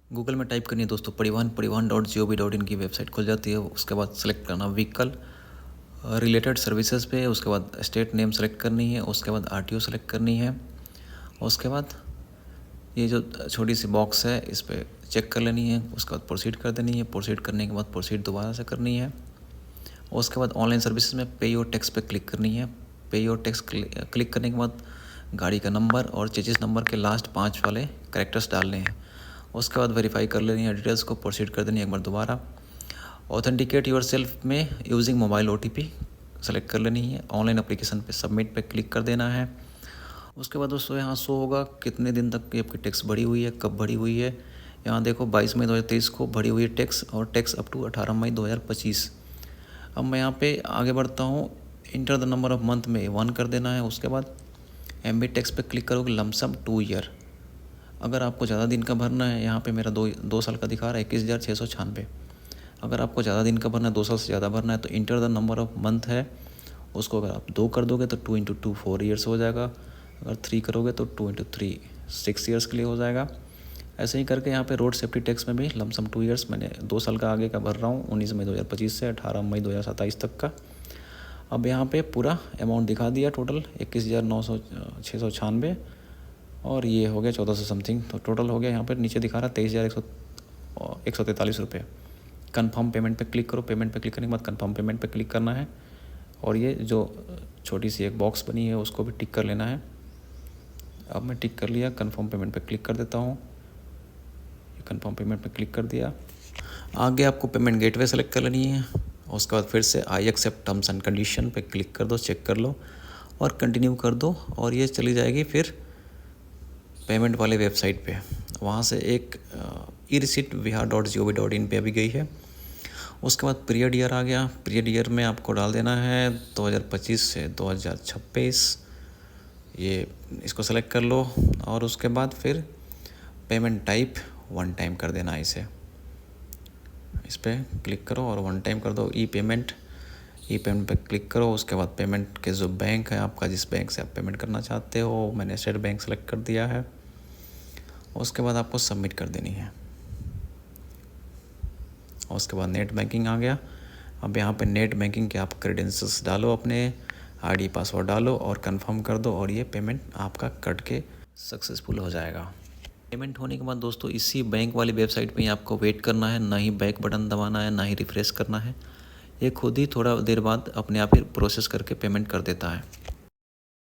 Google में type करनी है दोस्तों परिवहन.gov.in की वेबसाइट खुल जाती है। उसके बाद सेलेक्ट करना व्हीकल, रिलेटेड सर्विसेज पे। उसके बाद स्टेट नेम सेलेक्ट करनी है। उसके बाद आरटीओ सेलेक्ट करनी है। उसके बाद ये जो छोटी सी बॉक्स है इस पर चेक कर लेनी है। उसके बाद प्रोसीड कर देनी है। प्रोसीड करने के बाद प्रोसीड दोबारा से करनी है। उसके बाद ऑनलाइन सर्विसेज में पे योर टैक्स पे क्लिक करनी है। पे योर टैक्स क्लिक करने के बाद गाड़ी का नंबर और चेजिस नंबर के लास्ट 5 वाले कैरेक्टर्स डालने हैं। उसके बाद वेरीफाई कर लेनी है डिटेल्स को, प्रोसीड कर देनी है एक बार दोबारा। ऑथेंटिकेट योर सेल्फ में यूजिंग मोबाइल OTP सेलेक्ट कर लेनी है। ऑनलाइन एप्लीकेशन पे सबमिट पे क्लिक कर देना है। उसके बाद दोस्तों यहाँ शो होगा कितने दिन तक की आपकी टैक्स भरी हुई है, कब भरी हुई है। यहाँ देखो 22 मई 2023 को भरी हुई है टैक्स, और टैक्स अप टू 18 मई 2025। अब मैं यहाँ पे आगे बढ़ता हूँ। Enter the number of month में 1 कर देना है। उसके बाद MB टैक्स पे क्लिक करोगे, लमसम 2 ईयर। अगर आपको ज़्यादा दिन का भरना है, यहाँ पे मेरा 2 साल का दिखा रहा है 21,696। अगर आपको ज़्यादा दिन का भरना है, 2 साल से ज़्यादा भरना है, तो enter the number of month है, उसको अगर आप 2 कर दोगे तो 2 × 2 4 ईयर्स हो जाएगा। अगर 3 करोगे तो 2 × 3 6 ईयर्स के लिए हो जाएगा। ऐसे ही करके यहाँ पे रोड सेफ्टी टैक्स में भी लमसम 2 ईयर्स, मैंने 2 साल का आगे का भर रहा हूँ, 19 मई 2025 से 18 मई 2027 तक का। अब यहाँ पे पूरा अमाउंट दिखा दिया, टोटल 21,696, और ये हो गया 1400 समथिंग। तो टोटल हो गया यहाँ पर नीचे दिखा रहा है 23,143 रुपये। कन्फर्म पेमेंट पे क्लिक करो। पेमेंट पे क्लिक करने के बाद कन्फर्म पेमेंट पे क्लिक करना है, और ये जो छोटी सी एक बॉक्स बनी है उसको भी टिक कर लेना है। अब मैं टिक कर लिया, कन्फर्म पेमेंट पे क्लिक कर देता हूँ। कन्फर्म पेमेंट पे क्लिक कर दिया। आगे आपको पेमेंट गेटवे सेलेक्ट कर लेनी है। उसके बाद फिर से I accept terms and condition पे क्लिक कर दो, चेक कर लो और कंटिन्यू कर दो, और ये चली जाएगी फिर पेमेंट वाले वेबसाइट पे। वहाँ से एक e-receipt.viha.gov.in पे अभी गई है। उसके बाद पीरियड ईयर आ गया। पीरियड ईयर में आपको डाल देना है 2025 से 2026। ये इसको सेलेक्ट कर लो, और उसके बाद फिर पेमेंट टाइप 1 टाइम कर देना है इसे। इस पर क्लिक करो और 1 टाइम कर दो। ई पेमेंट पे क्लिक करो। उसके बाद पेमेंट के जो बैंक है आपका, जिस बैंक से आप पेमेंट करना चाहते हो, मैंने स्टेट बैंक सेलेक्ट कर दिया है। उसके बाद आपको सबमिट कर देनी है। उसके बाद नेट बैंकिंग आ गया। अब यहाँ पे नेट बैंकिंग के आप क्रेडेंशियल्स डालो, अपने ID पासवर्ड डालो और कंफर्म कर दो, और ये पेमेंट आपका कट के सक्सेसफुल हो जाएगा। पेमेंट होने के बाद दोस्तों इसी बैंक वाली वेबसाइट पे ही आपको वेट करना है, ना ही बैक बटन दबाना है, ना ही रिफ्रेश करना है। ये खुद ही थोड़ा देर बाद अपने आप ही प्रोसेस करके पेमेंट कर देता है।